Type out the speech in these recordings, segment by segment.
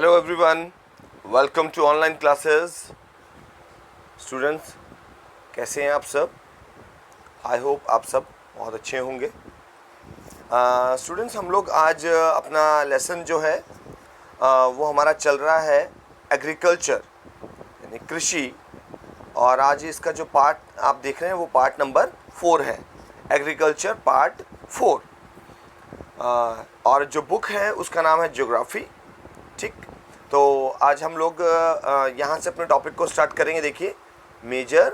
Hello everyone, welcome to online classes. Students, कैसे हैं आप सब? आई होप आप सब बहुत अच्छे होंगे। स्टूडेंट्स, हम लोग आज अपना लेसन जो है वो हमारा चल रहा है एग्रीकल्चर यानी कृषि, और आज इसका जो पार्ट आप देख रहे हैं वो पार्ट नंबर 4 है, एग्रीकल्चर पार्ट 4। और जो बुक है उसका नाम है ज्योग्राफी। ठीक, तो आज हम लोग यहाँ से अपने टॉपिक को स्टार्ट करेंगे। देखिए, मेजर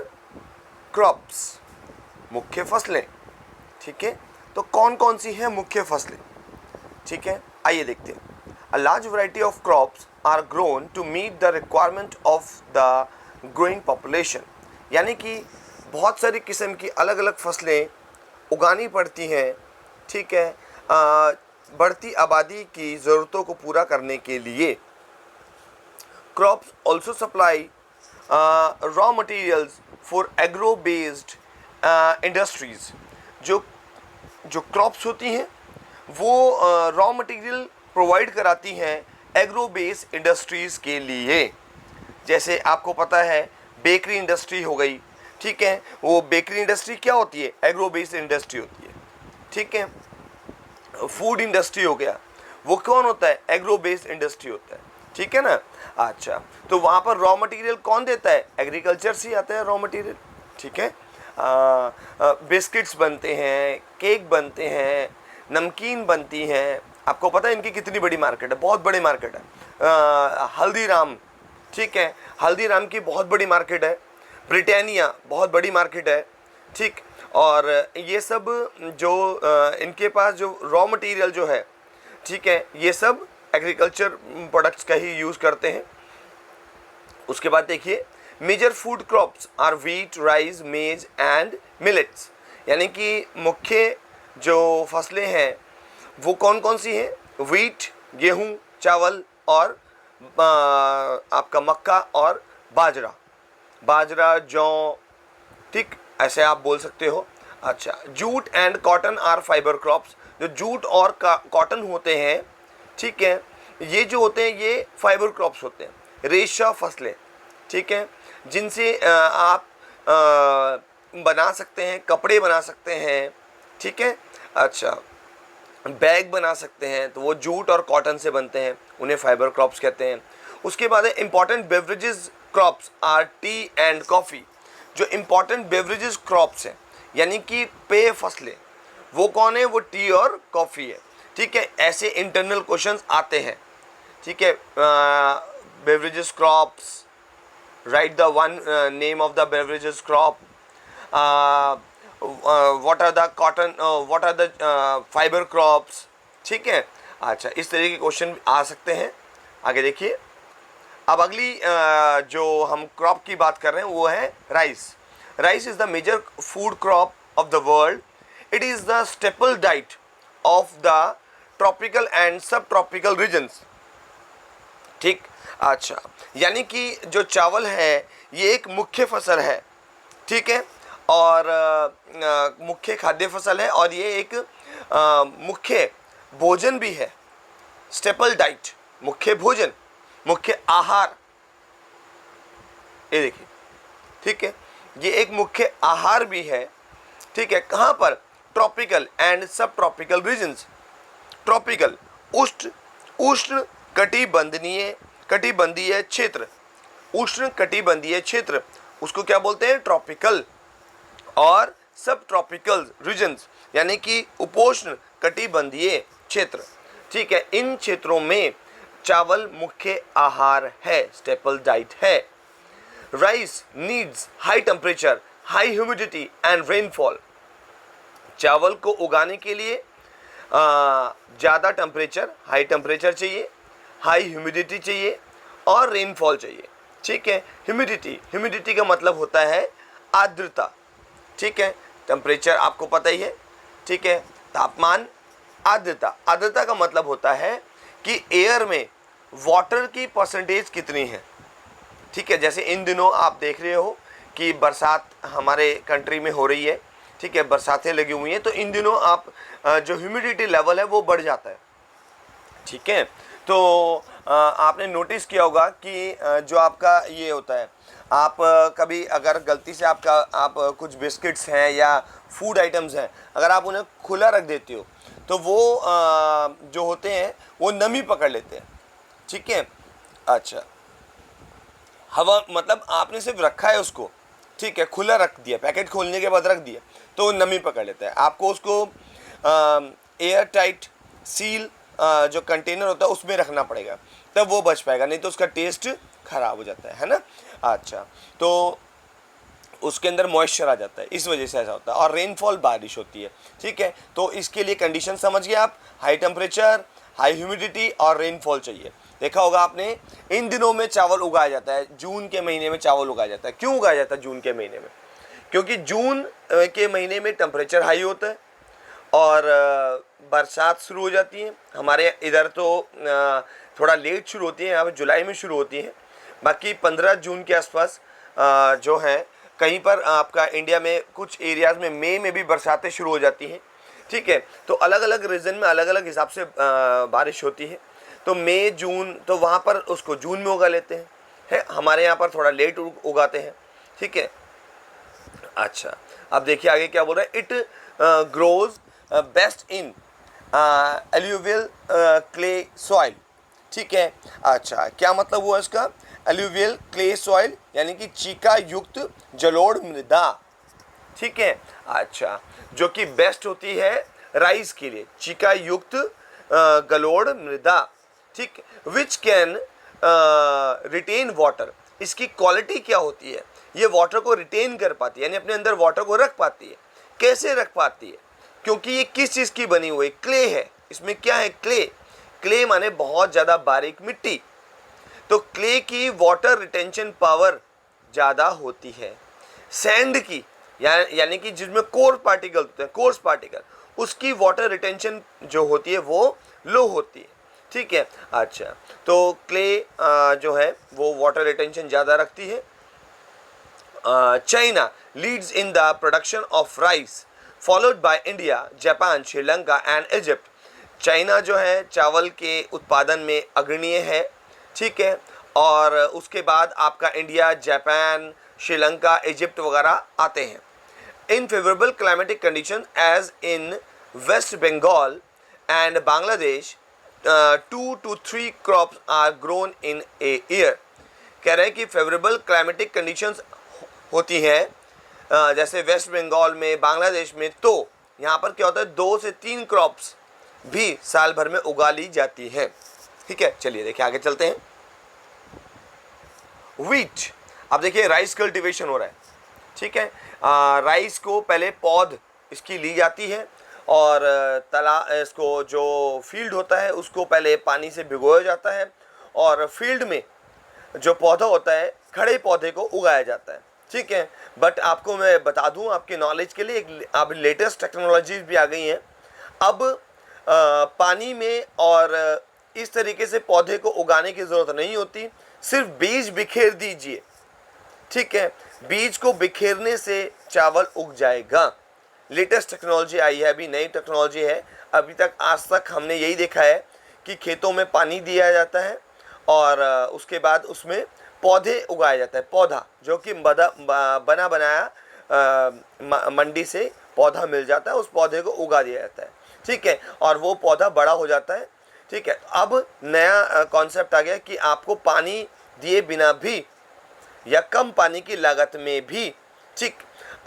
क्रॉप्स, मुख्य फसलें। ठीक है, तो कौन कौन सी हैं मुख्य फसलें? ठीक है, आइए देखते हैं। A large variety of crops are grown to meet the requirement of the growing population, यानी कि बहुत सारी किस्म की अलग अलग फसलें उगानी पड़ती हैं। ठीक है, बढ़ती आबादी की ज़रूरतों को पूरा करने के लिए। Crops also supply raw materials for agro based industries. जो क्रॉप्स होती हैं वो रॉ मटेरियल प्रोवाइड कराती हैं एग्रो बेस्ड इंडस्ट्रीज़ के लिए। जैसे आपको पता है बेकरी इंडस्ट्री हो गई। ठीक है, वो बेकरी इंडस्ट्री क्या होती है? एग्रो बेस्ड इंडस्ट्री होती है। ठीक है, फूड इंडस्ट्री हो गया, वो कौन होता है? एग्रो बेस्ड इंडस्ट्री होता है। ठीक है ना? अच्छा, तो वहाँ पर रॉ मटेरियल कौन देता है? एग्रीकल्चर से आता है रॉ मटेरियल। ठीक है, बिस्किट्स बनते हैं, केक बनते हैं, नमकीन बनती हैं। आपको पता है इनकी कितनी बड़ी मार्केट है? बहुत बड़ी मार्केट है। हल्दीराम, ठीक है, हल्दीराम की बहुत बड़ी मार्केट है। ब्रिटानिया बहुत बड़ी मार्केट है। ठीक, और ये सब जो इनके पास जो रॉ मटेरियल जो है, ठीक है, ये सब एग्रीकल्चर प्रोडक्ट्स का ही यूज़ करते हैं। उसके बाद देखिए, major food crops are wheat, rice, maize and millets, यानी कि मुख्य जो फसलें हैं वो कौन कौन सी हैं? व्हीट, गेहूं, चावल, और आपका मक्का और बाजरा, जौ। ठीक, ऐसे आप बोल सकते हो। अच्छा, jute and cotton are fibre crops. जो जूट और कॉटन होते हैं, ठीक है, ये जो होते हैं ये फाइबर क्रॉप्स होते हैं, रेशा फसलें। ठीक है, जिनसे आप बना सकते हैं, कपड़े बना सकते हैं। ठीक है, अच्छा, बैग बना सकते हैं, तो वो जूट और कॉटन से बनते हैं, उन्हें फाइबर क्रॉप्स कहते हैं। उसके बाद है important beverages crops R T and coffee. जो इंपॉर्टेंट बेवरेजेस क्रॉप्स हैं यानी कि पेय फसलें, वो कौन है? वो टी और कॉफ़ी है। ठीक है, ऐसे इंटरनल क्वेश्चंस आते हैं। ठीक है, beverages crops, right the one name of the beverages crop, what are the cotton, what are the fibre crops. ठीक है, अच्छा, इस तरह के क्वेश्चन आ सकते हैं। आगे देखिए, अब अगली जो हम क्रॉप की बात कर रहे हैं वो है rice. Rice is the major food crop of the world. It is the staple diet of the tropical and subtropical regions. ठीक, अच्छा, यानी कि जो चावल है ये एक मुख्य फसल है। ठीक है, और मुख्य खाद्य फसल है, और ये एक मुख्य भोजन भी है। स्टेपल डाइट, मुख्य भोजन, मुख्य आहार, ये देखिए। ठीक है, ये एक मुख्य आहार भी है। ठीक है, कहाँ पर? Tropical and subtropical regions. Tropical, उष्ण कटिबंधीय क्षेत्र, उष्ण कटिबंधीय क्षेत्र, उसको क्या बोलते हैं? ट्रॉपिकल। और सब ट्रॉपिकल रीजन्स यानी कि उपोष्ण कटिबंधीय क्षेत्र। ठीक है, इन क्षेत्रों में चावल मुख्य आहार है, स्टेपल डाइट है। Rice needs high temperature, high humidity and rainfall. चावल को उगाने के लिए ज़्यादा टेम्परेचर, हाई टेम्परेचर चाहिए, हाई ह्यूमिडिटी चाहिए, और रेनफॉल चाहिए। ठीक है, ह्यूमिडिटी का मतलब होता है आर्द्रता। ठीक है, टेम्परेचर आपको पता ही है। ठीक है, तापमान, आर्द्रता का मतलब होता है कि एयर में वाटर की परसेंटेज कितनी है। ठीक है, जैसे इन दिनों आप देख रहे हो कि बरसात हमारे कंट्री में हो रही है। ठीक है, बरसातें लगी हुई हैं, तो इन दिनों आप जो ह्यूमिडिटी लेवल है वो बढ़ जाता है। ठीक है, तो आपने नोटिस किया होगा कि जो आपका ये होता है, आप कभी अगर गलती से आप कुछ बिस्किट्स हैं या फूड आइटम्स हैं, अगर आप उन्हें खुला रख देते हो तो वो जो होते हैं वो नमी पकड़ लेते हैं, ठीक है। अच्छा, हवा मतलब आपने सिर्फ रखा है उसको, ठीक है, खुला रख दिया, पैकेट खोलने के बाद रख दिया तो वो नमी पकड़ लेता है। आपको उसको एयर टाइट सील जो कंटेनर होता है उसमें रखना पड़ेगा, तब वो बच पाएगा, नहीं तो उसका टेस्ट खराब हो जाता है ना। अच्छा, तो उसके अंदर मॉइस्चर आ जाता है, इस वजह से ऐसा होता है। और रेनफॉल बारिश होती है, ठीक है। तो इसके लिए कंडीशन समझ गए आप, हाई टेम्परेचर, हाई ह्यूमिडिटी और रेनफॉल चाहिए। देखा होगा आपने, इन दिनों में चावल उगाया जाता है, जून के महीने में चावल उगाया जाता है। क्यों उगाया जाता है जून के महीने में? क्योंकि जून के महीने में टेम्परेचर हाई होता है और बरसात शुरू हो जाती है। हमारे इधर तो थोड़ा लेट शुरू होती है, यहाँ पर जुलाई में शुरू होती है। बाकी 15 जून के आसपास जो है, कहीं पर आपका इंडिया में कुछ एरियाज़ में मई में भी बरसातें शुरू हो जाती हैं, ठीक है। तो अलग अलग रीजन में अलग अलग हिसाब से बारिश होती है। तो मई जून, तो वहाँ पर उसको जून में उगा लेते हैं, है। हमारे यहाँ पर थोड़ा लेट उगाते हैं, ठीक है। अच्छा, अब देखिए आगे क्या बोल रहा है। It grows best in alluvial clay soil, ठीक है। अच्छा, क्या मतलब हुआ इसका? एल्यूवियल क्ले सॉइल यानी कि चीका युक्त जलोढ़ मृदा, ठीक है। अच्छा, जो कि बेस्ट होती है राइस के लिए, चीका युक्त गलोढ़ मृदा, ठीक। विच कैन रिटेन वाटर, इसकी क्वालिटी क्या होती है? ये वाटर को रिटेन कर पाती है, यानी अपने अंदर वाटर को रख पाती है। कैसे रख पाती है? क्योंकि ये किस चीज़ की बनी हुई? क्ले है। इसमें क्या है? क्ले। क्ले माने बहुत ज़्यादा बारीक मिट्टी। तो क्ले की वाटर रिटेंशन पावर ज़्यादा होती है सैंड की, यानी कि जिसमें कोर्स पार्टिकल होते हैं, कोर्स पार्टिकल, उसकी वाटर रिटेंशन जो होती है वो लो होती है, ठीक है। अच्छा, तो क्ले जो है वो वाटर रिटेंशन ज़्यादा रखती है। China leads in the production of rice followed by India, Japan, Sri Lanka and Egypt. China जो है चावल के उत्पादन में अग्रणीय है, ठीक है। और उसके बाद आपका इंडिया, जापान, श्रीलंका, इजिप्ट वगैरह आते हैं। In favourable climatic condition as in West Bengal and Bangladesh 2 to 3 crops are grown in a year. कह रहे हैं कि फेवरेबल क्लाइमेटिक कंडीशंस होती हैं जैसे वेस्ट बंगाल में, बांग्लादेश में, तो यहाँ पर क्या होता है 2 से 3 क्रॉप्स भी साल भर में उगा ली जाती है, ठीक है। चलिए देखिए आगे चलते हैं। व्हीट, अब देखिए राइस कल्टीवेशन हो रहा है, ठीक है। राइस को पहले पौध इसकी ली जाती है और इसको जो फील्ड होता है उसको पहले पानी से भिगोया जाता है और फील्ड में जो पौधा होता है, खड़े पौधे को उगाया जाता है, ठीक है। बट आपको मैं बता दूं आपके नॉलेज के लिए, अब लेटेस्ट टेक्नोलॉजीज भी आ गई हैं। अब पानी में और इस तरीके से पौधे को उगाने की ज़रूरत नहीं होती, सिर्फ बीज बिखेर दीजिए, ठीक है। बीज को बिखेरने से चावल उग जाएगा। लेटेस्ट टेक्नोलॉजी आई है, अभी नई टेक्नोलॉजी है। अभी तक आज तक हमने यही देखा है कि खेतों में पानी दिया जाता है और उसके बाद उसमें पौधे उगाया जाता है, पौधा जो कि बना बनाया मंडी से पौधा मिल जाता है, उस पौधे को उगा दिया जाता है, ठीक है। और वो पौधा बड़ा हो जाता है, ठीक है। अब नया कॉन्सेप्ट आ गया कि आपको पानी दिए बिना भी या कम पानी की लागत में भी, ठीक,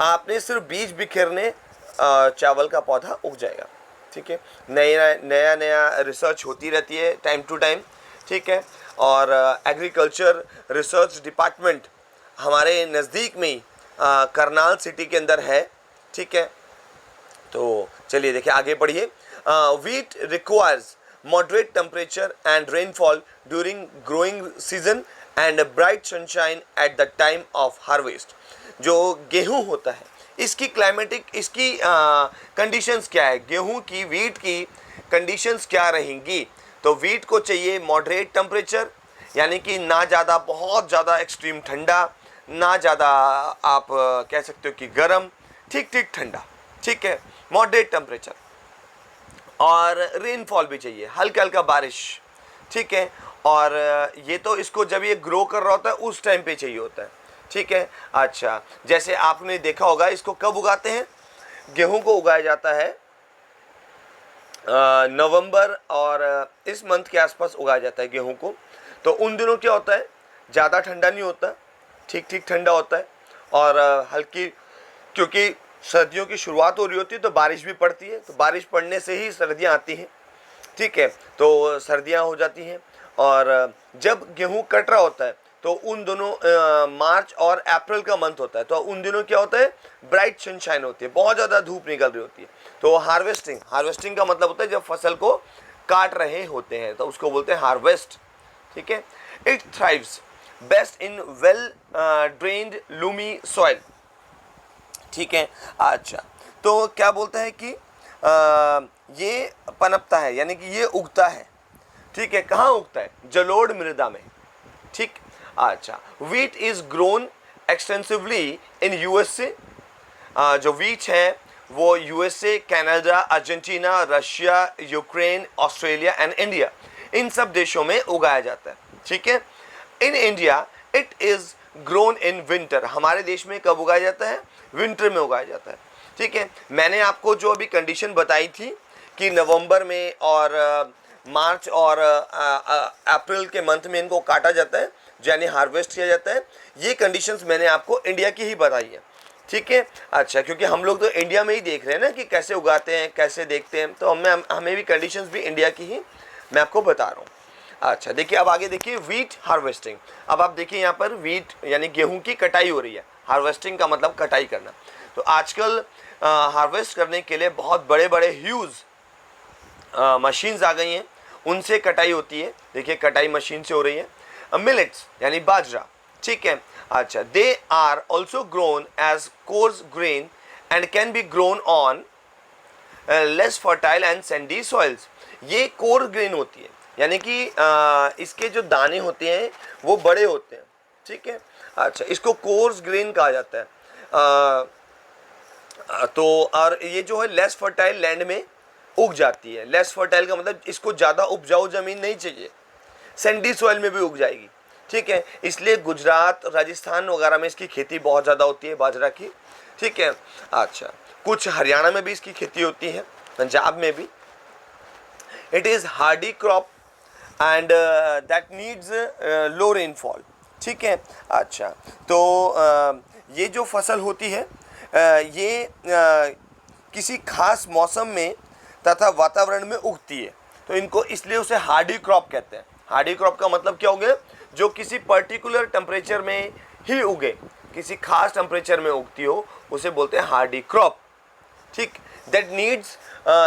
आपने सिर्फ बीज बिखेरने चावल का पौधा उग जाएगा, ठीक है। नया रिसर्च होती रहती है टाइम टू टाइम, ठीक है। और एग्रीकल्चर रिसर्च डिपार्टमेंट हमारे नज़दीक में ही करनाल सिटी के अंदर है, ठीक है। तो चलिए देखिए आगे पढ़िए। Wheat requires moderate temperature and rainfall during growing season and bright sunshine at the time of harvest। जो गेहूं होता है इसकी क्लाइमेटिक, इसकी कंडीशंस क्या है, गेहूं की, वीट की कंडीशंस क्या रहेंगी? तो वीट को चाहिए मॉडरेट टेम्परेचर, यानी कि ना ज़्यादा बहुत ज़्यादा एक्सट्रीम ठंडा, ना ज़्यादा आप कह सकते हो कि गर्म, ठीक ठीक ठंडा, ठीक है, मॉडरेट टेम्परेचर। और रेनफॉल भी चाहिए, हल्का हल्का बारिश, ठीक है। और ये तो इसको जब ये ग्रो कर रहा होता है उस टाइम पे चाहिए होता है, ठीक है। अच्छा, जैसे आपने देखा होगा इसको कब उगाते हैं, गेहूं को उगाया जाता है नवंबर और इस मंथ के आसपास उगाया जाता है गेहूं को। तो उन दिनों क्या होता है, ज़्यादा ठंडा नहीं होता, ठीक ठीक ठंडा होता है, और हल्की, क्योंकि सर्दियों की शुरुआत हो रही होती है तो बारिश भी पड़ती है, तो बारिश पड़ने से ही सर्दियां आती हैं, ठीक है। तो सर्दियां हो जाती हैं, और जब गेहूं कट रहा होता है तो उन दोनों मार्च और अप्रैल का मंथ होता है, तो उन दिनों क्या होता है, ब्राइट सनशाइन होती है, बहुत ज़्यादा धूप निकल रही होती है। तो हार्वेस्टिंग का मतलब होता है जब फसल को काट रहे होते हैं तो उसको बोलते हैं हार्वेस्ट, ठीक है। It thrives best in well drained Lumi soil, ठीक है। अच्छा, तो क्या बोलता है कि ये पनपता है, यानी कि ये उगता है, ठीक है। कहाँ उगता है, जलोढ़ मृदा में, ठीक। अच्छा, wheat is grown extensively in USA. जो वीट है वो USA, Canada, Argentina, Russia, Ukraine, Australia and India, इन सब देशों में उगाया जाता है, ठीक है। In India it is grown in winter, हमारे देश में कब उगाया जाता है, विंटर में उगाया जाता है, ठीक है। मैंने आपको जो अभी कंडीशन बताई थी कि नवंबर में और मार्च और अप्रैल के मंथ में इनको काटा जाता है, यानी हार्वेस्ट किया जाता है, ये कंडीशंस मैंने आपको इंडिया की ही बताई है, ठीक है। अच्छा, क्योंकि हम लोग तो इंडिया में ही देख रहे हैं ना कि कैसे उगाते हैं, कैसे देखते हैं, तो हमें भी कंडीशंस भी इंडिया की ही मैं आपको बता रहा हूँ। अच्छा, देखिए अब आगे देखिए वीट हार्वेस्टिंग। अब आप देखिए यहाँ पर वीट यानी गेहूं की कटाई हो रही है, हार्वेस्टिंग का मतलब कटाई करना। तो आजकल हार्वेस्ट करने के लिए बहुत बड़े बड़े ह्यूज मशीन्स आ गई हैं, उनसे कटाई होती है। देखिए कटाई मशीन से हो रही है। मिलेट्स यानी बाजरा, ठीक है। अच्छा, they are also grown as coarse grain and can be grown on less fertile and sandy soils. ये कोर ग्रेन होती है, यानी कि इसके जो दाने होते हैं वो बड़े होते हैं, ठीक है। अच्छा, इसको कोर्स ग्रेन कहा जाता है। तो और ये जो है लेस फर्टाइल लैंड में उग जाती है। लेस फर्टाइल का मतलब इसको ज़्यादा उपजाऊ ज़मीन नहीं चाहिए, सैंडी सॉइल में भी उग जाएगी, ठीक है। इसलिए गुजरात, राजस्थान वगैरह में इसकी खेती बहुत ज़्यादा होती है बाजरा की, ठीक है। अच्छा, कुछ हरियाणा में भी इसकी खेती होती है, पंजाब में भी। It is Hardy crop and that needs low rainfall, ठीक है। अच्छा, तो ये जो फसल होती है ये किसी खास मौसम में तथा वातावरण में उगती है, तो इनको इसलिए उसे हार्डी क्रॉप कहते हैं। हार्डी क्रॉप का मतलब क्या हो गया, जो किसी पर्टिकुलर टेम्परेचर में ही उगे, किसी खास टेम्परेचर में उगती हो, उसे बोलते हैं हार्डी क्रॉप, ठीक। That needs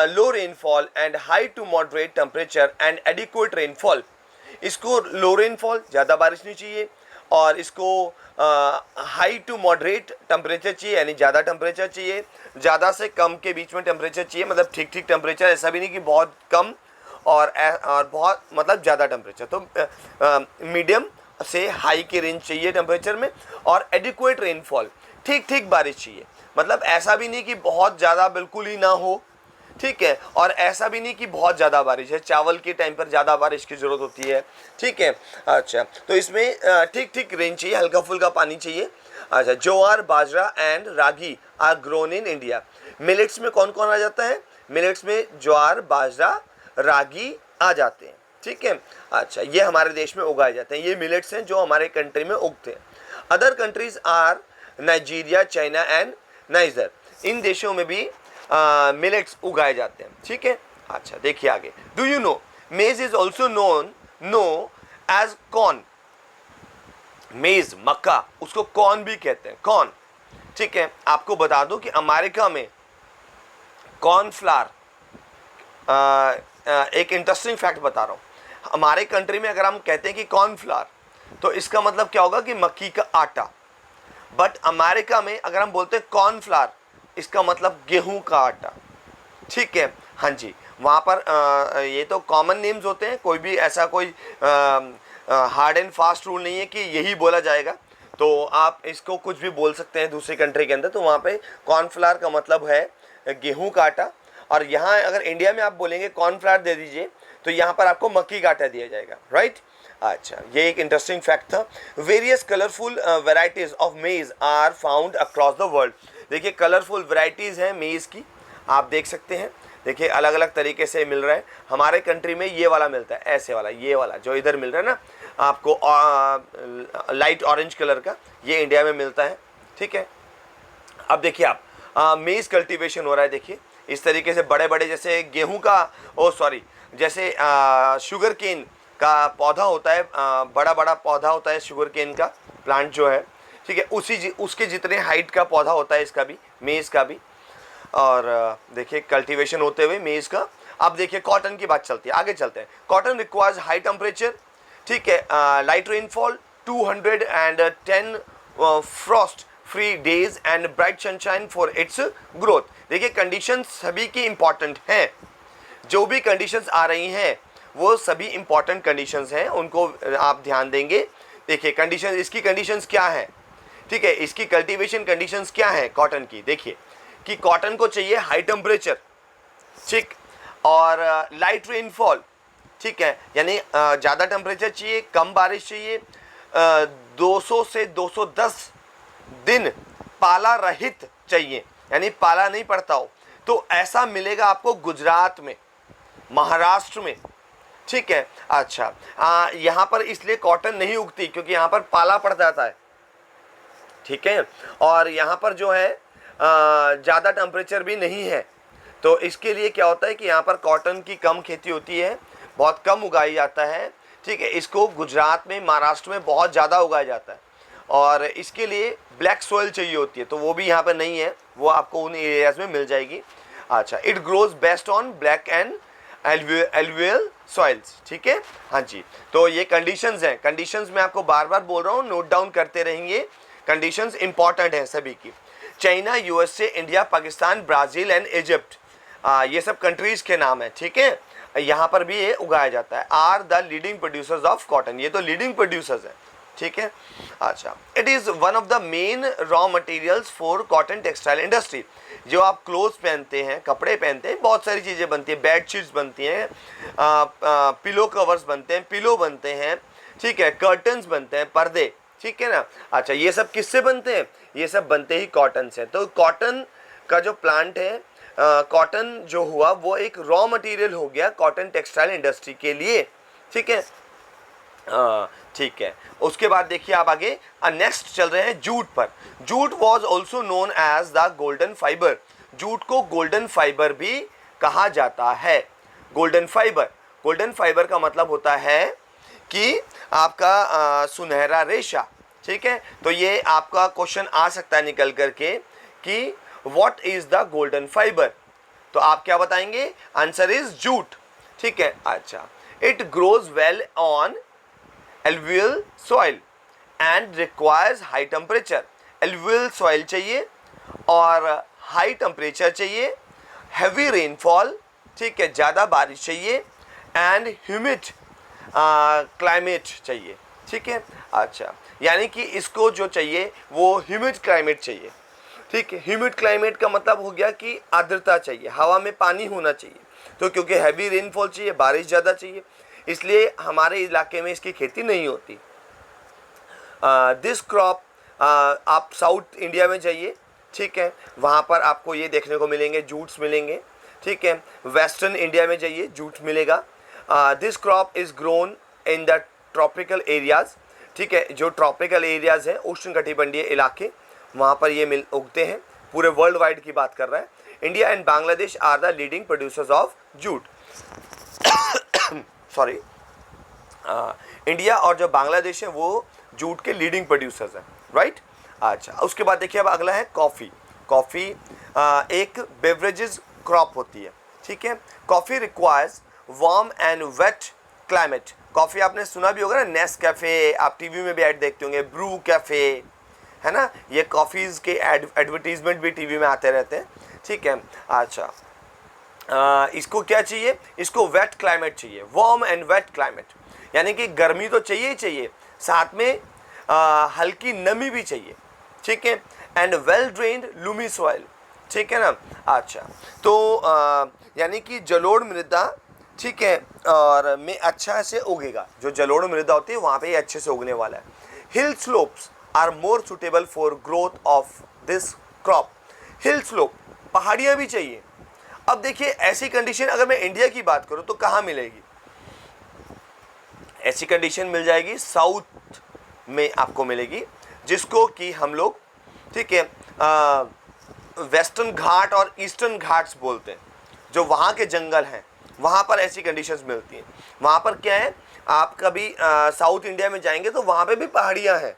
low rainfall and high to moderate temperature and adequate rainfall. इसको लो रेनफॉल, ज़्यादा बारिश नहीं चाहिए, और इसको हाई टू मॉडरेट टेम्परेचर चाहिए, यानी ज़्यादा टेम्परेचर चाहिए, ज़्यादा से कम के बीच में टेम्परेचर चाहिए, मतलब ठीक ठीक टेम्परेचर, ऐसा भी नहीं कि बहुत कम और बहुत मतलब ज़्यादा टेम्परेचर। तो मीडियम से हाई के रेंज चाहिए टेम्परेचर में, और एडिक्वेट रेनफॉल, ठीक ठीक बारिश चाहिए, मतलब ऐसा भी नहीं कि बहुत ज़्यादा बिल्कुल ही ना हो, ठीक है, और ऐसा भी नहीं कि बहुत ज़्यादा बारिश है। चावल के टाइम पर ज़्यादा बारिश की ज़रूरत होती है, ठीक है। अच्छा, तो इसमें ठीक ठीक रेंज चाहिए, हल्का फुल्का पानी चाहिए। अच्छा, jowar, bajra and ragi are grown in India. Millets में कौन कौन आ जाता है, मिलेट्स में ज्वार, बाजरा, रागी आ जाते हैं, ठीक है। अच्छा, ये हमारे देश में उगाए जाते हैं, ये मिलेट्स हैं जो हमारे कंट्री में उगते हैं। Other countries are Nigeria, China and Niger, इन देशों में भी मिलेट्स उगाए जाते हैं, ठीक है। अच्छा, देखिए आगे, do you know maize is also known as corn. Maize, मक्का, उसको कॉर्न भी कहते हैं, कॉर्न, ठीक है। आपको बता दूं कि अमेरिका में कॉर्नफ्लावर, एक इंटरेस्टिंग फैक्ट बता रहा हूँ, हमारे कंट्री में अगर हम कहते हैं कि कॉर्नफ्लावर, तो इसका मतलब क्या होगा कि मक्की का आटा, बट अमेरिका में अगर हम बोलते हैं कॉर्नफ्लावर, इसका मतलब गेहूं का आटा, ठीक है। हाँ जी, वहाँ पर ये तो कॉमन नेम्स होते हैं, कोई भी ऐसा कोई हार्ड एंड फास्ट रूल नहीं है कि यही बोला जाएगा, तो आप इसको कुछ भी बोल सकते हैं दूसरी कंट्री के अंदर। तो वहाँ पे कॉर्नफ्लावर का मतलब है गेहूं का आटा, और यहाँ अगर इंडिया में आप बोलेंगे कॉर्नफ्लावर दे दीजिए, तो यहाँ पर आपको मक्की का आटा दिया जाएगा, राइट। अच्छा, ये एक इंटरेस्टिंग फैक्ट था। Various colourful varieties of maize are found across the world. देखिए कलरफुल वेराइटीज़ हैं मेज़ की, आप देख सकते हैं। देखिए अलग अलग तरीके से मिल रहा है। हमारे कंट्री में ये वाला मिलता है, ऐसे वाला, ये वाला जो इधर मिल रहा है ना आपको लाइट ऑरेंज कलर का, ये इंडिया में मिलता है, ठीक है। अब देखिए आप मेज़ कल्टीवेशन हो रहा है। देखिए इस तरीके से बड़े बड़े, जैसे गेहूं का जैसे शुगर केन का पौधा होता है, बड़ा बड़ा पौधा होता है शुगर केन का प्लांट जो है, ठीक है, उसके जितने हाइट का पौधा होता है इसका भी, मेज़ का भी। और देखिए कल्टीवेशन होते हुए मेज़ का। अब देखिए कॉटन की बात चलती है, आगे चलते हैं। कॉटन रिक्वायर्स हाई टेम्परेचर, ठीक है, light rainfall, 210 Frost free days and bright sunshine for its growth. देखिए कंडीशंस सभी की इंपॉर्टेंट हैं, जो भी कंडीशंस आ रही हैं वो सभी इंपॉर्टेंट कंडीशंस हैं, उनको आप ध्यान देंगे। देखिए कंडीशन, इसकी कंडीशंस क्या है, ठीक है, इसकी कल्टीवेशन कंडीशंस क्या है कॉटन की। देखिए कि कॉटन को चाहिए हाई टेम्परेचर, ठीक, और लाइट रेनफॉल, ठीक है, यानी ज़्यादा टेम्परेचर चाहिए, कम बारिश चाहिए, 200 से 210 दिन पाला रहित चाहिए, यानी पाला नहीं पड़ता हो। तो ऐसा मिलेगा आपको गुजरात में, महाराष्ट्र में, ठीक है। अच्छा, यहाँ पर इसलिए कॉटन नहीं उगती क्योंकि यहाँ पर पाला पड़ जाता है, ठीक है, और यहाँ पर जो है ज़्यादा टेम्परेचर भी नहीं है। तो इसके लिए क्या होता है कि यहाँ पर कॉटन की कम खेती होती है, बहुत कम उगाई जाता है, ठीक है। इसको गुजरात में, महाराष्ट्र में बहुत ज़्यादा उगाया जाता है, और इसके लिए ब्लैक सॉइल चाहिए होती है, तो वो भी यहाँ पर नहीं है, वो आपको उन एरियाज़ में मिल जाएगी। अच्छा, it grows best on black and alluvial soils, ठीक है, हाँ जी। तो ये कंडीशंस हैं, कंडीशंस मैं आपको बार बार बोल रहा हूँ, नोट डाउन करते रहेंगे, कंडीशंस इंपॉर्टेंट हैं सभी की। China, USA, India, Pakistan, Brazil and Egypt, ये सब कंट्रीज़ के नाम है, ठीक है। यहाँ पर भी ये उगाया जाता है। Are the leading producers of cotton, ये तो लीडिंग प्रोड्यूसर्स हैं, ठीक है। अच्छा, it is one of the main raw materials for cotton textile industry. जो आप क्लोथ्स पहनते हैं, कपड़े पहनते हैं, बहुत सारी चीज़ें बनती हैं, बेड शीट्स बनती हैं, पिलो कवर्स बनते हैं, पिलो बनते हैं, ठीक है, कर्टन्स बनते हैं, पर्दे, ठीक है ना। अच्छा, ये सब किससे बनते हैं? ये सब बनते ही कॉटन से। तो कॉटन का जो प्लांट है, कॉटन जो हुआ वो एक रॉ मटेरियल हो गया कॉटन टेक्सटाइल इंडस्ट्री के लिए, ठीक है, ठीक है। उसके बाद देखिए आप आगे नेक्स्ट चल रहे हैं जूट पर। Jute was also known as the golden fibre. Jute को गोल्डन फाइबर भी कहा जाता है। गोल्डन फाइबर का मतलब होता है कि आपका सुनहरा रेशा, ठीक है। तो ये आपका क्वेश्चन आ सकता है निकल करके कि what is the golden fibre, तो आप क्या बताएंगे? आंसर इज जूट, ठीक है। अच्छा, it grows well on alluvial soil and requires high temperature. Alluvial soil चाहिए और हाई टेम्परेचर चाहिए, हैवी रेनफॉल, ठीक है, ज़्यादा बारिश चाहिए, एंड ह्यूमिड क्लाइमेट चाहिए, ठीक है। अच्छा, यानी कि इसको जो चाहिए वो ह्यूमिड क्लाइमेट चाहिए, ठीक है। ह्यूमिड क्लाइमेट का मतलब हो गया कि आर्द्रता चाहिए, हवा में पानी होना चाहिए। तो क्योंकि हैवी रेनफॉल चाहिए, बारिश ज़्यादा चाहिए, इसलिए हमारे इलाके में इसकी खेती नहीं होती। दिस क्रॉप आप साउथ इंडिया में जाइए, ठीक है, वहाँ पर आपको ये देखने को मिलेंगे, जूट्स मिलेंगे, ठीक है। वेस्टर्न इंडिया में जाइए, जूट मिलेगा। This crop is grown in the tropical areas, ठीक है। जो ट्रॉपिकल एरियाज़ हैं, उष्णकटिबंधीय इलाके, वहाँ पर ये उगते हैं। पूरे वर्ल्ड वाइड की बात कर रहा है। India and Bangladesh are the leading producers of jute. Sorry, India और जो बांग्लादेश है वो जूट के लीडिंग प्रोड्यूसर्स हैं, राइट। अच्छा, उसके बाद देखिए अब अगला है कॉफ़ी। कॉफ़ी एक बेवरेजेस क्रॉप होती है, ठीक है। Coffee requires warm and wet climate. Coffee आपने सुना भी होगा ना, नेस्कैफ़े, आप टीवी में भी ऐड देखते होंगे, ब्रू कैफ़े, है ना। ये कॉफ़ीज़ के एडवर्टीजमेंट भी टीवी में आते रहते हैं, ठीक है। अच्छा, इसको क्या चाहिए? इसको वेट क्लाइमेट चाहिए, वार्म एंड वेट क्लाइमेट, यानी कि गर्मी तो चाहिए ही चाहिए, साथ में हल्की नमी भी चाहिए, ठीक है, and well drained Lumi soil, ठीक है ना। अच्छा, तो यानी कि जलोढ़ मृदा, ठीक है, और में अच्छा से उगेगा। जो जलोढ़ मृदा होती है वहाँ पे ये अच्छे से उगने वाला है। Hill slopes are more suitable for growth of this crop. Hill slope, पहाड़ियाँ भी चाहिए। अब देखिए ऐसी कंडीशन अगर मैं इंडिया की बात करूँ तो कहाँ मिलेगी? ऐसी कंडीशन मिल जाएगी साउथ में आपको मिलेगी, जिसको कि हम लोग, ठीक है, वेस्टर्न घाट और ईस्टर्न घाट्स बोलते हैं। जो वहाँ के जंगल हैं वहाँ पर ऐसी कंडीशंस मिलती हैं। वहाँ पर क्या है, आप कभी साउथ इंडिया में जाएंगे तो वहाँ पे भी पहाड़ियाँ हैं।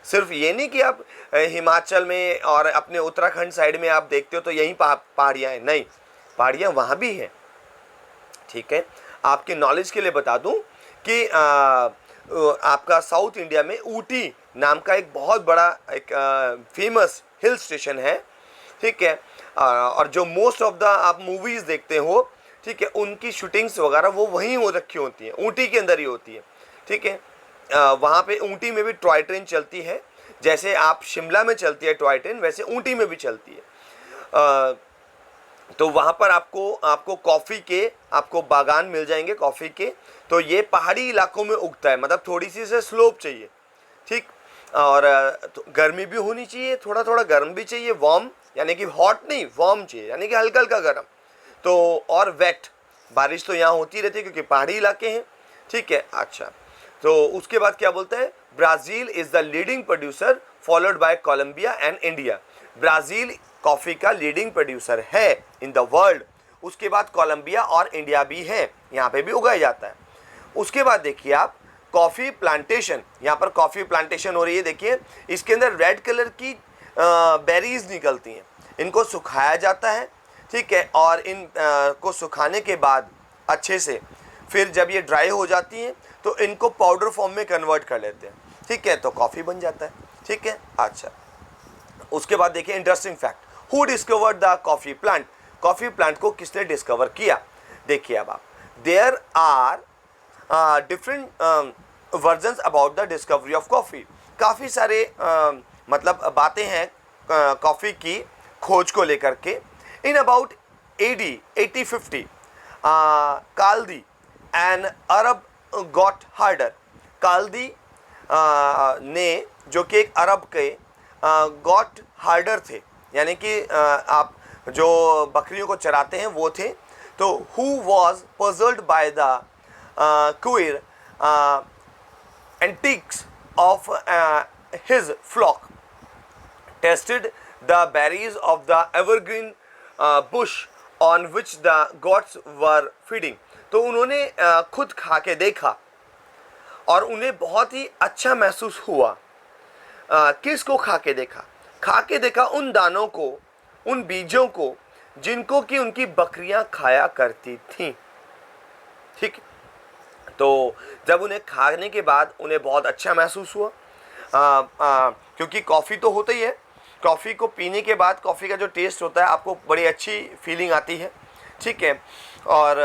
सिर्फ ये नहीं कि आप हिमाचल में और अपने उत्तराखंड साइड में आप देखते हो तो यहीं पहाड़ियाँ हैं, नहीं, पहाड़ियाँ वहाँ भी हैं। ठीक है, आपके नॉलेज के लिए बता दूं कि आपका साउथ इंडिया में ऊटी नाम का एक बहुत बड़ा एक फेमस हिल स्टेशन है। ठीक है, और जो मोस्ट ऑफ द आप मूवीज़ देखते हो, ठीक है, उनकी शूटिंग्स वगैरह वो वहीं हो रखी होती हैं, ऊटी के अंदर ही होती है। ठीक है, वहाँ पे ऊटी में भी टॉय ट्रेन चलती है। जैसे आप शिमला में चलती है टॉय ट्रेन, वैसे ऊटी में भी चलती है। तो वहाँ पर आपको कॉफ़ी के आपको बागान मिल जाएंगे कॉफ़ी के। तो ये पहाड़ी इलाकों में उगता है, मतलब थोड़ी सी से स्लोप चाहिए। ठीक, और तो गर्मी भी होनी चाहिए, थोड़ा थोड़ा गर्म भी चाहिए, वार्म यानी कि हॉट नहीं, वार्म चाहिए यानी कि हल्का हल्का गर्म। तो और वेट, बारिश तो यहाँ होती रहती है क्योंकि पहाड़ी इलाके हैं। ठीक है, अच्छा, तो उसके बाद क्या बोलता है, Brazil is the leading producer followed by Colombia and India. Brazil coffee का लीडिंग प्रोड्यूसर है इन द वर्ल्ड। उसके बाद कोलंबिया और इंडिया भी है, यहाँ पे भी उगाया जाता है। उसके बाद देखिए आप कॉफ़ी प्लांटेशन, यहाँ पर कॉफ़ी प्लांटेशन हो रही है। देखिए इसके अंदर रेड कलर की बेरीज निकलती हैं, इनको सुखाया जाता है। ठीक है, और इन को सुखाने के बाद अच्छे से फिर जब ये ड्राई हो जाती हैं तो इनको पाउडर फॉर्म में कन्वर्ट कर लेते हैं। ठीक है, तो कॉफ़ी बन जाता है। ठीक है, अच्छा, उसके बाद देखिए interesting fact, who discovered the coffee plant. Coffee plant को किसने डिस्कवर किया? देखिए अब आप, there are different versions about the discovery of coffee. काफ़ी सारे मतलब बातें हैं कॉफ़ी की खोज को लेकर के। In about AD 8050 Kaldi an Arab goat herder. Kaldi ने, जो कि एक अरब के गॉट हार्डर थे, यानी कि आप जो बकरियों को चराते हैं वो थे। तो who was puzzled by the queer antics of his flock, tested the berries of the evergreen bush on which the goats were feeding. तो उन्होंने खुद खा के देखा और उन्हें बहुत ही अच्छा महसूस हुआ। किसको खा के देखा? खा के देखा उन दानों को, उन बीजों को जिनको कि उनकी बकरियां खाया करती थीं। ठीक, तो जब उन्हें खाने के बाद उन्हें बहुत अच्छा महसूस हुआ। क्योंकि कॉफ़ी तो होता ही है, कॉफ़ी को पीने के बाद कॉफ़ी का जो टेस्ट होता है आपको बड़ी अच्छी फीलिंग आती है। ठीक है, और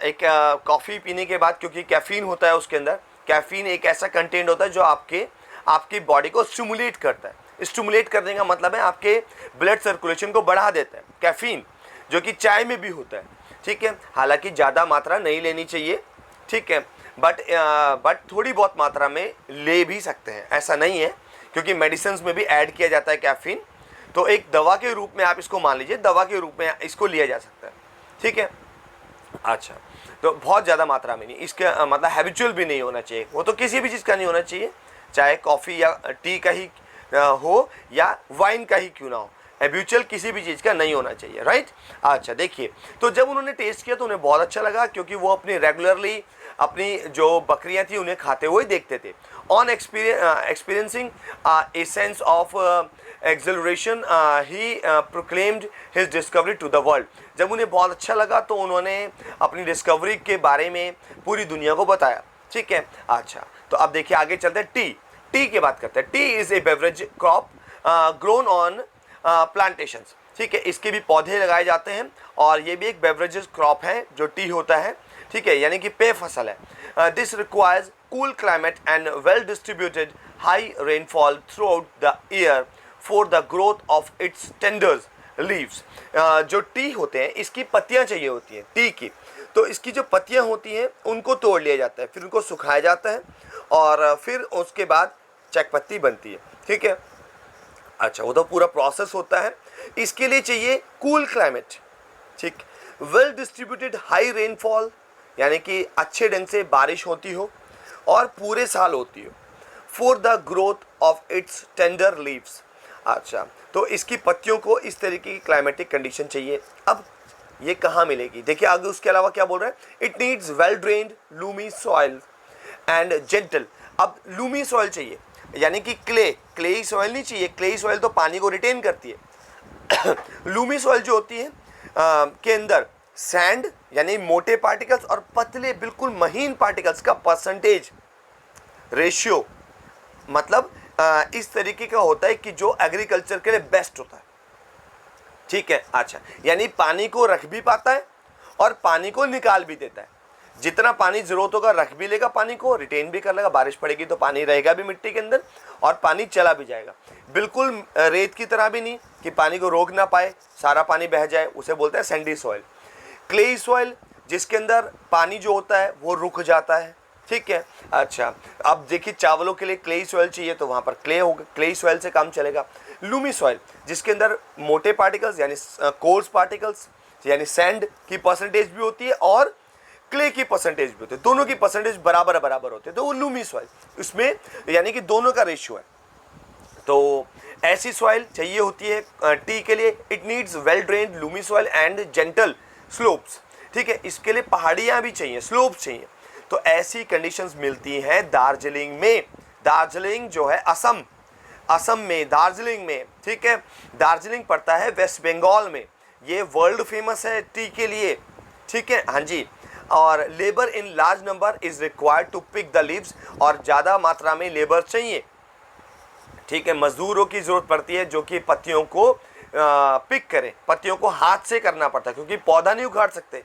एक कॉफ़ी पीने के बाद, क्योंकि कैफ़ीन होता है उसके अंदर, कैफ़ीन एक ऐसा कंटेंट होता है जो आपकी बॉडी को स्टिमुलेट करता है। स्टिमुलेट करने का मतलब है आपके ब्लड सर्कुलेशन को बढ़ा देता है कैफ़ीन, जो कि चाय में भी होता है। ठीक है, हालांकि ज़्यादा मात्रा नहीं लेनी चाहिए। ठीक है, बट थोड़ी बहुत मात्रा में ले भी सकते हैं, ऐसा नहीं है, क्योंकि मेडिसिन्स में भी ऐड किया जाता है कैफ़ीन। तो एक दवा के रूप में आप इसको मान लीजिए, दवा के रूप में इसको लिया जा सकता है। ठीक है, अच्छा, तो बहुत ज़्यादा मात्रा में नहीं, इसका मतलब हैबिचुअल भी नहीं होना चाहिए, वो तो किसी भी चीज़ का नहीं होना चाहिए, चाहे कॉफ़ी या टी का ही हो या वाइन का ही क्यों ना हो, हैबिचुअल किसी भी चीज़ का नहीं होना चाहिए, राइट। अच्छा, देखिए, तो जब उन्होंने टेस्ट किया तो उन्हें बहुत अच्छा लगा, क्योंकि वो अपनी रेगुलरली अपनी जो बकरियां थी उन्हें खाते हुए देखते थे। On experiencing a sense of acceleration he proclaimed his discovery to the world. जब उन्हें बहुत अच्छा लगा तो उन्होंने अपनी डिस्कवरी के बारे में पूरी दुनिया को बताया। ठीक है, अच्छा, तो अब देखिए आगे चलते हैं, टी की बात करते हैं। T is a beverage crop grown on plantations. ठीक है, इसके भी पौधे लगाए जाते हैं और ये भी एक बेवरेजेस क्रॉप है जो टी होता है। ठीक है, यानी कि पेय फसल है। This requires cool climate and well distributed high rainfall through out the year for the growth of its tenders leaves. जो टी होते हैं इसकी पत्तियां चाहिए होती हैं टी की, तो इसकी जो पत्तियां होती हैं उनको तोड़ लिया जाता है, फिर उनको सुखाया जाता है और फिर उसके बाद चाय पत्ती बनती है। ठीक है, अच्छा, वो तो पूरा प्रोसेस होता है। इसके लिए चाहिए कूल क्लाइमेट, ठीक, वेल डिस्ट्रीब्यूटेड हाई रेनफॉल, यानी कि अच्छे ढंग से बारिश होती हो और पूरे साल होती हो, for the growth of its tender leaves. अच्छा, तो इसकी पत्तियों को इस तरीके की क्लाइमेटिक कंडीशन चाहिए। अब ये कहाँ मिलेगी, देखिए आगे उसके अलावा क्या बोल रहा है, it needs well drained Lumi soil and gentle. अब लूमी सॉइल चाहिए, यानी कि क्लेई सॉइल नहीं चाहिए, क्लेई सॉइल तो पानी को रिटेन करती है। लूमी सॉइल जो होती है के अंदर सैंड यानी मोटे पार्टिकल्स और पतले बिल्कुल महीन पार्टिकल्स का परसेंटेज रेशियो, मतलब इस तरीके का होता है कि जो एग्रीकल्चर के लिए बेस्ट होता है। ठीक है, अच्छा, यानी पानी को रख भी पाता है और पानी को निकाल भी देता है। जितना पानी जरूरत होगा रख भी लेगा, पानी को रिटेन भी कर लेगा, बारिश पड़ेगी तो पानी रहेगा भी मिट्टी के अंदर और पानी चला भी जाएगा। बिल्कुल रेत की तरह भी नहीं कि पानी को रोक ना पाए, सारा पानी बह जाए, उसे बोलते हैं सैंडी सॉइल। क्लेई सॉइल जिसके अंदर पानी जो होता है वो रुक जाता है। ठीक है, अच्छा, अब देखिए चावलों के लिए क्लेई सॉइल चाहिए तो वहाँ पर क्ले होगा, क्लेई सॉइल से काम चलेगा। लूमी सॉइल जिसके अंदर मोटे पार्टिकल्स यानी कोर्स पार्टिकल्स यानी सैंड की परसेंटेज भी होती है और क्ले की परसेंटेज भी होती है, दोनों की परसेंटेज बराबर बराबर होते हैं, तो वो लूमी सॉइल, उसमें यानी कि दोनों का रेशियो है। तो ऐसी सॉइल चाहिए होती है टी के लिए। It needs well drained Lumi soil and gentle slopes. ठीक है, इसके लिए पहाड़ियाँ भी चाहिए, स्लोप्स चाहिए। तो ऐसी कंडीशंस मिलती हैं दार्जिलिंग में। दार्जिलिंग जो है असम में, दार्जिलिंग में। ठीक है, दार्जिलिंग पड़ता है वेस्ट बंगाल में, ये वर्ल्ड फेमस है टी के लिए। ठीक है, हाँ जी, और labour in large number is required to pick the leaves, और ज़्यादा मात्रा में लेबर चाहिए। ठीक है, मजदूरों की ज़रूरत पड़ती है जो कि पत्तियों को पिक करें, पत्तियों को हाथ से करना पड़ता है क्योंकि पौधा नहीं उखाड़ सकते,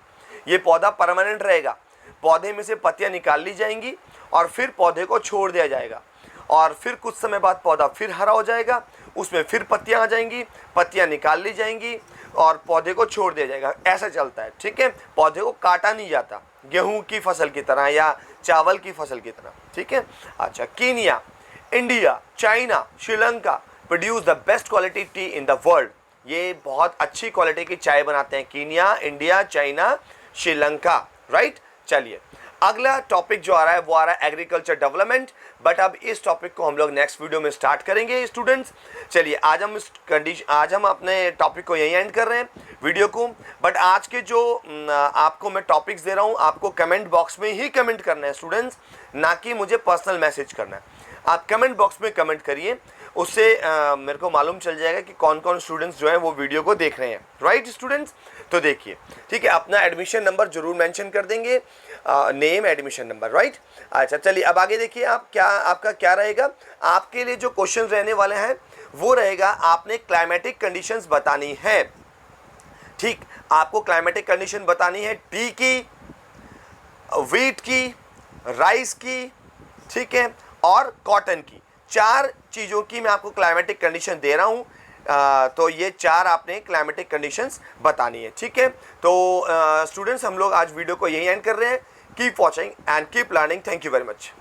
ये पौधा परमानेंट रहेगा। पौधे में से पत्तियां निकाल ली जाएंगी और फिर पौधे को छोड़ दिया जाएगा और फिर कुछ समय बाद पौधा फिर हरा हो जाएगा, उसमें फिर पत्तियां आ जाएंगी, पत्तियां निकाल ली जाएंगी और पौधे को छोड़ दिया जाएगा। ऐसा चलता है। ठीक है, पौधे को काटा नहीं जाता गेहूं की फसल की तरह या चावल की फसल की तरह। ठीक है, अच्छा, Kenya, India, China, Sri Lanka produce the best quality T in the world. ये बहुत अच्छी क्वालिटी की चाय बनाते हैं, Kenya, India, China, Sri Lanka. Right, चलिए अगला टॉपिक जो आ रहा है वो आ रहा है एग्रीकल्चर डेवलपमेंट, बट अब इस टॉपिक को हम लोग नेक्स्ट वीडियो में स्टार्ट करेंगे स्टूडेंट्स। चलिए आज हम अपने टॉपिक को यहीं एंड कर रहे हैं वीडियो को, बट आज के जो आपको मैं टॉपिक्स दे रहा हूँ आपको कमेंट बॉक्स में ही कमेंट करना है स्टूडेंट्स, ना कि मुझे पर्सनल मैसेज करना है। आप कमेंट बॉक्स में कमेंट करिए, उससे मेरे को मालूम चल जाएगा कि कौन कौन स्टूडेंट्स जो हैं वो वीडियो को देख रहे हैं। राइट स्टूडेंट्स, तो देखिए, ठीक है, अपना एडमिशन नंबर जरूर मेंशन कर देंगे, नेम, एडमिशन नंबर। राइट, अच्छा, चलिए अब आगे देखिए आपका क्या रहेगा। आपके लिए जो क्वेश्चन रहने वाले हैं वो रहेगा, आपने क्लाइमेटिक कंडीशंस बतानी है। ठीक, आपको क्लाइमेटिक कंडीशन बतानी है टी की, व्हीट की, राइस की, ठीक है, और कॉटन की। 4 चीज़ों की मैं आपको क्लाइमेटिक कंडीशन दे रहा हूँ, तो ये 4 आपने क्लाइमेटिक कंडीशंस बतानी है। ठीक है, तो स्टूडेंट्स हम लोग आज वीडियो को यही एंड कर रहे हैं। Keep watching and keep learning. Thank you very much.